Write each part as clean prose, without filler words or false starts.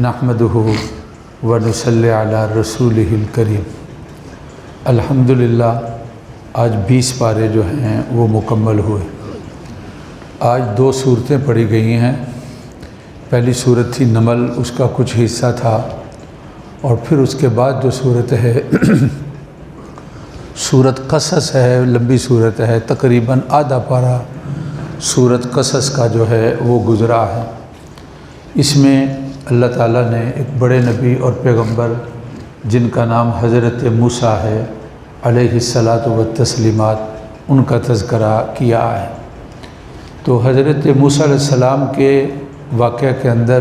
नहमदुहु व नसल्ली अला रसूलिहिल करीम। अल्हम्दुलिल्लाह आज 20 पारे जो हैं वो मुकम्मल हुए। आज 2 सूरतें पढ़ी गई हैं। पहली सूरत थी नमल, उसका कुछ हिस्सा था, और फिर उसके बाद जो सूरत है सूरत कसस है, लंबी सूरत है, तकरीबन आधा पारा सूरत कसस का जो है वो गुज़रा है। इसमें अल्लाह ताला ने एक बड़े नबी और पैगंबर जिनका नाम हज़रत मूसा है अलैहिस्सलातु व तस्लीमात, उनका तज़किरा किया है। तो हज़रत मूसा अलैहिस्सलाम के वाक़या के अंदर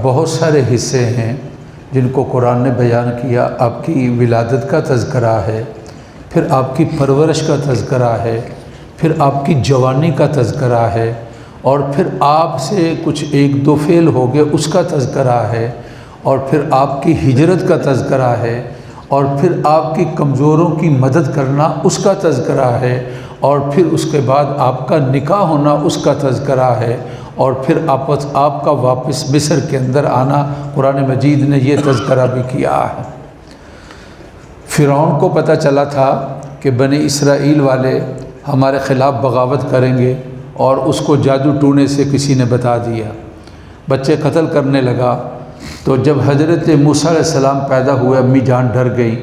बहुत सारे हिस्से हैं जिनको कुरान ने बयान किया। आपकी विलादत का तज़किरा है, फिर आपकी परवरिश का तज़किरा है, फिर आपकी जवानी का तज़किरा है, और फिर आपसे कुछ 1-2 फ़ेल हो गए उसका तज़किरा है, और फिर आपकी हिजरत का तज़किरा है, और फिर आपकी कमज़ोरों की मदद करना उसका तज़किरा है, और फिर उसके बाद आपका निकाह होना उसका तज़किरा है, और फिर आपका वापस मिस्र के अंदर आना। कुरान मजीद ने ये तज़किरा भी किया है। फ़िरौन को पता चला था कि बनी इसराइल वाले हमारे ख़िलाफ़ बगावत करेंगे, और उसको जादू टूने से किसी ने बता दिया। बच्चे कत्ल करने लगा। तो जब हज़रत मूसा अलैहिस्सलाम पैदा हुए, अम्मी जान डर गई।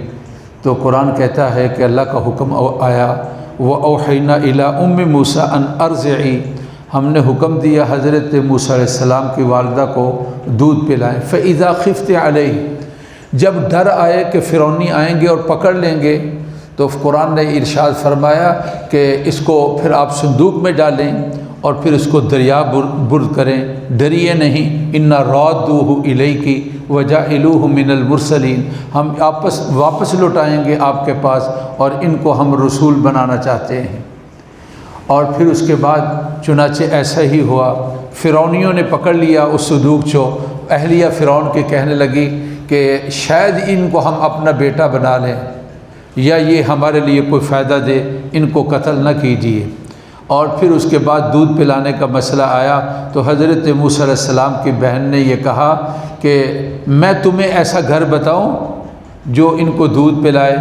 तो कुरान कहता है कि अल्लाह का हुक्म आया, व औहैना इला उम्मी मूसा अन अर्ज़ई, हमने हुक्म दिया हज़रत मूसा अलैहिस्सलाम की वालिदा को दूध पिलाएं। फ़इज़ा ख़िफ़्त अलैहि, जब डर आए कि फ़िरौनी आएंगे और पकड़ लेंगे, तो कुरान ने इरशाद फरमाया कि इसको फिर आप संदूक में डालें और फिर इसको दरिया बुर्द करें। डरिए नहीं, इन्ना रादूहु इलैकी वजाइलूहु मिनल मुरसलीन, हम वापस लौटाएंगे आपके पास और इनको हम रसूल बनाना चाहते हैं। और फिर उसके बाद चुनाचे ऐसा ही हुआ। फ़िरौनियों ने पकड़ लिया उस संदूक को। अहलिया फ़िरौन के कहने लगी कि शायद इनको हम अपना बेटा बना लें, या ये हमारे लिए कोई फ़ायदा दे, इनको कत्ल न कीजिए। और फिर उसके बाद दूध पिलाने का मसला आया, तो हज़रत मूसा अलैहिस्सलाम की बहन ने यह कहा कि मैं तुम्हें ऐसा घर बताऊं जो इनको दूध पिलाए।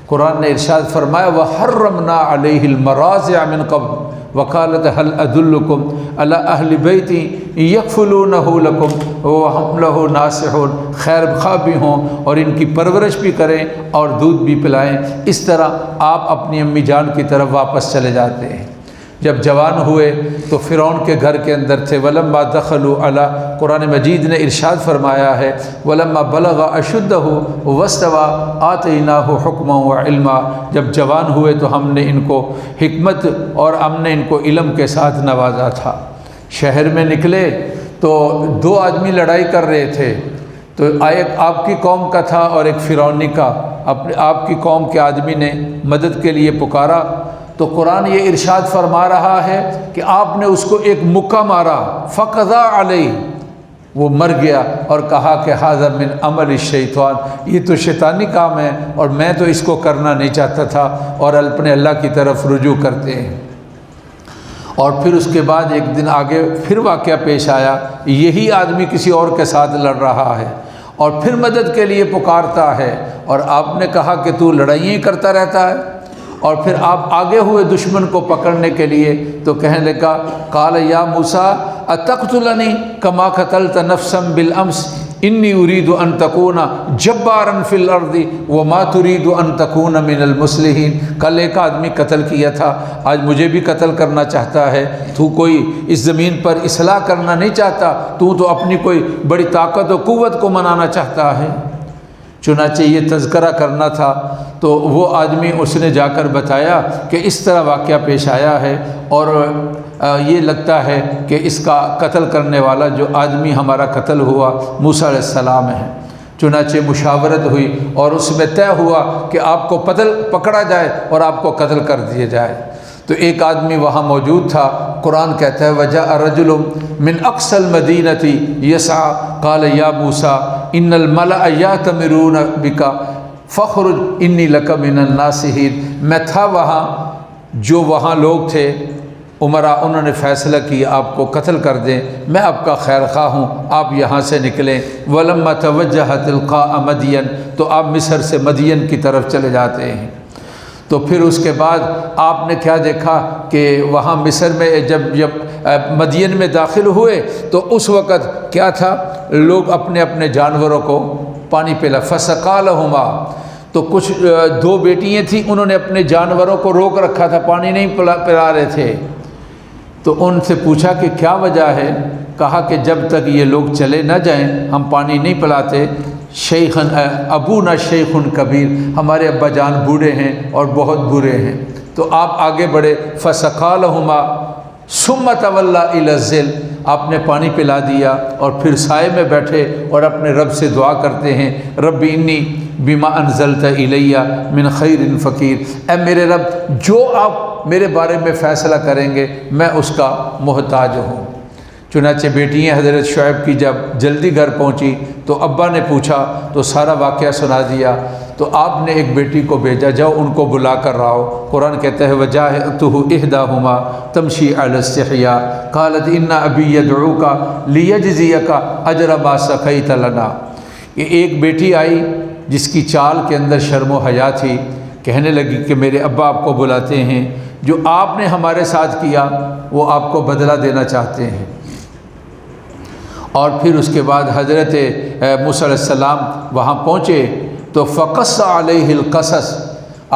कुरान ने इरशाद फरमाया, वहर्रमना अलैहिल मराज़िअ मिन क़ब्ल वक़ालत हल अदुल्लुकुम अला अहलि बैति यकफ़ुलूनहु लकुम व हम लहु नासिहून, खैर ख़्वाह भी हों और इनकी परवरिश भी करें और दूध भी पिलाएं। इस तरह आप अपनी अम्मी जान की तरफ वापस चले जाते हैं। जब जवान हुए तो फ़िरौन के घर के अंदर थे। वलम्मा दखलू अला, कुरान मजीद ने इरशाद फरमाया है, वलम्मा बलगा अशुद्धहु वस्तवा आतैनाहु हुक्मन व इल्मा, जब जवान हुए तो हमने इनको हिकमत और हमने इनको इल्म के साथ नवाजा था। शहर में निकले तो 2 आदमी लड़ाई कर रहे थे। तो एक आपकी कौम का था और एक फ़िरौनी का। आपकी कौम के आदमी ने मदद के लिए पुकारा, तो कुरान ये इरशाद फरमा रहा है कि आपने उसको एक मुक्का मारा, फ़क़ज़ा अलैहि, वो मर गया, और कहा कि हाज़ा मिन अमल शैतान, ये तो शैतानी काम है और मैं तो इसको करना नहीं चाहता था, और अपने अल्लाह की तरफ रुजू करते हैं। और फिर उसके बाद एक दिन आगे फिर वाक़या पेश आया, यही आदमी किसी और के साथ लड़ रहा है और फिर मदद के लिए पुकारता है, और आपने कहा कि तू लड़ाइयाँ करता रहता है। और फिर आप आगे हुए दुश्मन को पकड़ने के लिए, तो कहने लगा, काल या मूसा अतक़्तुलनी कमा क़तलत नफ़्सन बिल अम्स इन्नी उरीदु अन तकूना जब्बारन फिल अर्दी व मा तुरीदु अन तकूना मिनल मुस्लिहीन। कल एक आदमी कत्ल किया था, आज मुझे भी कत्ल करना चाहता है। तू कोई इस ज़मीन पर इस्लाह करना नहीं चाहता, तू तो अपनी कोई बड़ी ताकत और क़ुव्वत को मनाना चाहता है। चुनाचे ये तज़किरा करना था, तो वो आदमी उसने जाकर बताया कि इस तरह वाक़या पेश आया है, और ये लगता है कि इसका कत्ल करने वाला जो आदमी हमारा कत्ल हुआ मूसा अलैहिस्सलाम है। चुनाचे मुशावरत हुई और उसमें तय हुआ कि आपको पकड़ा जाए और आपको कत्ल कर दिया जाए। तो एक आदमी वहाँ मौजूद था। कुरान कहता है, वजा रजुलुम मिन अक्सल मदीनती यसा काल या मूसा इन्नल मलअ यातमिरून बिका फ़ख़्रुज इन्नी लका मिनन नासिहीन। मैं था वहाँ, जो वहाँ लोग थे عمرا انہوں نے فیصلہ کیا آپ کو قتل کر دیں، میں آپ کا خیر خواہ ہوں، آپ یہاں سے نکلیں۔ وَلَمَّا تَوَجَّهَ تِلْقَاءَ مَدْيَنَ، تو آپ مصر سے مدین کی طرف چلے جاتے ہیں۔ تو پھر اس کے بعد آپ نے کیا دیکھا کہ وہاں مصر میں جب مدین میں داخل ہوئے تو اس وقت کیا تھا، لوگ اپنے اپنے جانوروں کو پانی پلا، فَسَقَىٰ لَهُمَا، تو کچھ دو بیٹیاں تھیں، انہوں نے اپنے جانوروں کو روک رکھا تھا، پانی نہیں پلا رہے تھے۔ تو ان سے پوچھا کہ کیا وجہ ہے؟ کہا کہ جب تک یہ لوگ چلے نہ جائیں ہم پانی نہیں پلاتے۔ شیخن ابونا شیخ کبیر، ہمارے ابا جان بوڑھے ہیں اور بہت برے ہیں۔ تو آپ آگے بڑھے، فَسَقَىٰ لَهُمَا ثُمَّ تَوَلَّىٰ إِلَى الظِّلِّ، آپ نے پانی پلا دیا اور پھر سائے میں بیٹھے اور اپنے رب سے دعا کرتے ہیں، رب انی بما انزلت الیہ من خیر فقیر، اے میرے رب جو آپ میرے بارے میں فیصلہ کریں گے میں اس کا محتاج ہوں۔ چنانچہ بیٹیاں حضرت شعیب کی جب جلدی گھر پہنچی تو ابا نے پوچھا تو سارا واقعہ سنا دیا۔ تو آپ نے ایک بیٹی کو بھیجا، جاؤ ان کو بلا کر لاؤ۔ قرآن کہتا ہے وَجَاءَتْهُ إِحْدَاهُمَا تَمْشِي عَلَى اسْتِحْيَاءٍ قَالَتْ إِنَّ أَبِي يَدْعُوكَ لِيَجْزِيَكَ أَجْرَ مَا سَقَيْتَ لَنَا، یہ ایک بیٹی آئی جس کی چال کے اندر شرم و حیا تھی، کہنے لگی کہ میرے ابا آپ کو بلاتے ہیں، جو آپ نے ہمارے ساتھ کیا وہ آپ کو بدلہ دینا چاہتے ہیں۔ اور پھر اس کے بعد حضرت موسیٰ علیہ السلام وہاں پہنچے تو فقص علیہ القصص،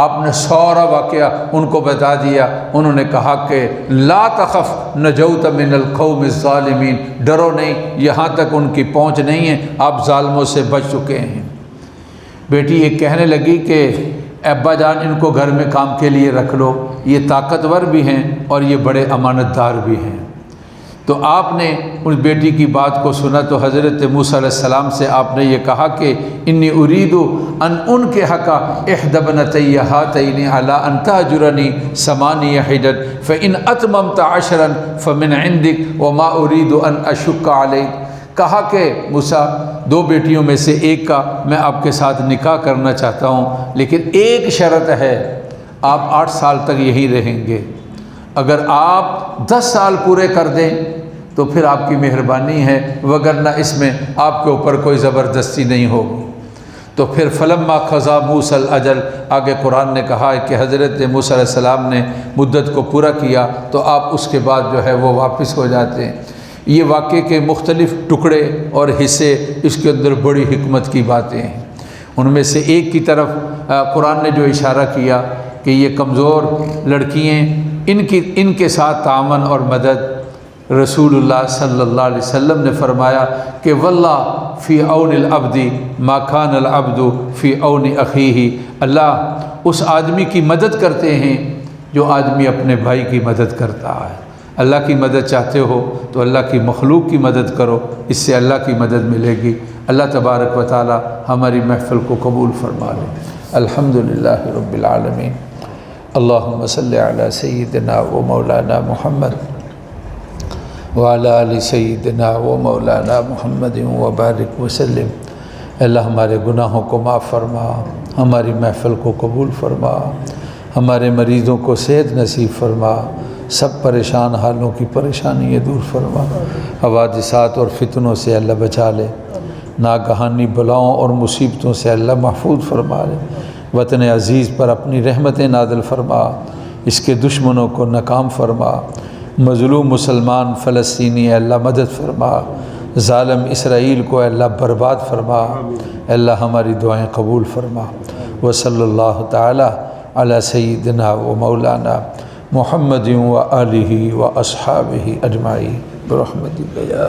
آپ نے سارا واقعہ ان کو بتا دیا۔ انہوں نے کہا کہ لا تخف نجوت من القوم الظالمین، ڈرو نہیں، یہاں تک ان کی پہنچ نہیں ہے، آپ ظالموں سے بچ چکے ہیں۔ بیٹی یہ کہنے لگی کہ ابا جان ان کو گھر میں کام کے لیے رکھ لو، یہ طاقتور بھی ہیں اور یہ بڑے امانت دار بھی ہیں۔ تو آپ نے اس بیٹی کی بات کو سنا تو حضرت موسیٰ علیہ السلام سے آپ نے یہ کہا کہ انی ارید ان انکحک احدی ابنتی ہاتین علی ان تأجرنی ثمانی حجج فإن اتممت عشرا فمن عندک وما ارید ان اشق علیک، کہا کہ موسیٰ دو بیٹیوں میں سے ایک کا میں آپ کے ساتھ نکاح کرنا چاہتا ہوں، لیکن ایک شرط ہے، آپ 8 سال تک یہیں رہیں گے، اگر آپ 10 سال پورے کر دیں تو پھر آپ کی مہربانی ہے، وگرنہ اس میں آپ کے اوپر کوئی زبردستی نہیں ہوگی۔ تو پھر فلما قضا موسیٰ الاجل، آگے قرآن نے کہا ہے کہ حضرت موسیٰ علیہ السلام نے مدت کو پورا کیا تو آپ اس کے بعد جو ہے وہ واپس ہو جاتے ہیں۔ یہ واقعے کے مختلف ٹکڑے اور حصے، اس کے اندر بڑی حکمت کی باتیں ہیں۔ ان میں سے ایک کی طرف قرآن نے جو اشارہ کیا کہ یہ کمزور لڑکیاں، ان کے ساتھ تعاون اور مدد، رسول اللہ صلی اللہ علیہ وسلم نے فرمایا کہ واللہ فی عون العبد ما کان العبد فی عون اخیہ، اللہ اس آدمی کی مدد کرتے ہیں جو آدمی اپنے بھائی کی مدد کرتا ہے۔ اللہ کی مدد چاہتے ہو تو اللہ کی مخلوق کی مدد کرو، اس سے اللہ کی مدد ملے گی۔ اللہ تبارک و تعالی ہماری محفل کو قبول فرما لے۔ الحمدللہ رب العالمین، اللہم صلی علی سیدنا و مولانا محمد وعلی آل سیدنا و مولانا محمد وبارک وسلم۔ اللہ ہمارے گناہوں کو معاف فرما، ہماری محفل کو قبول فرما، ہمارے مریضوں کو صحت نصیب فرما، سب پریشان حالوں کی پریشانیاں دور فرما، حوادثات اور فتنوں سے اللہ بچا لے، ناگہانی بلاؤں اور مصیبتوں سے اللہ محفوظ فرما لے، وطن عزیز پر اپنی رحمتیں نازل فرما، اس کے دشمنوں کو ناکام فرما، مظلوم مسلمان فلسطینی اللہ مدد فرما، ظالم اسرائیل کو اللہ برباد فرما، اللہ ہماری دعائیں قبول فرما۔ وصلی اللہ تعالی علی سیدنا و مولانا محمد و آلہ و اصحابہ اجمعین برحمتک یا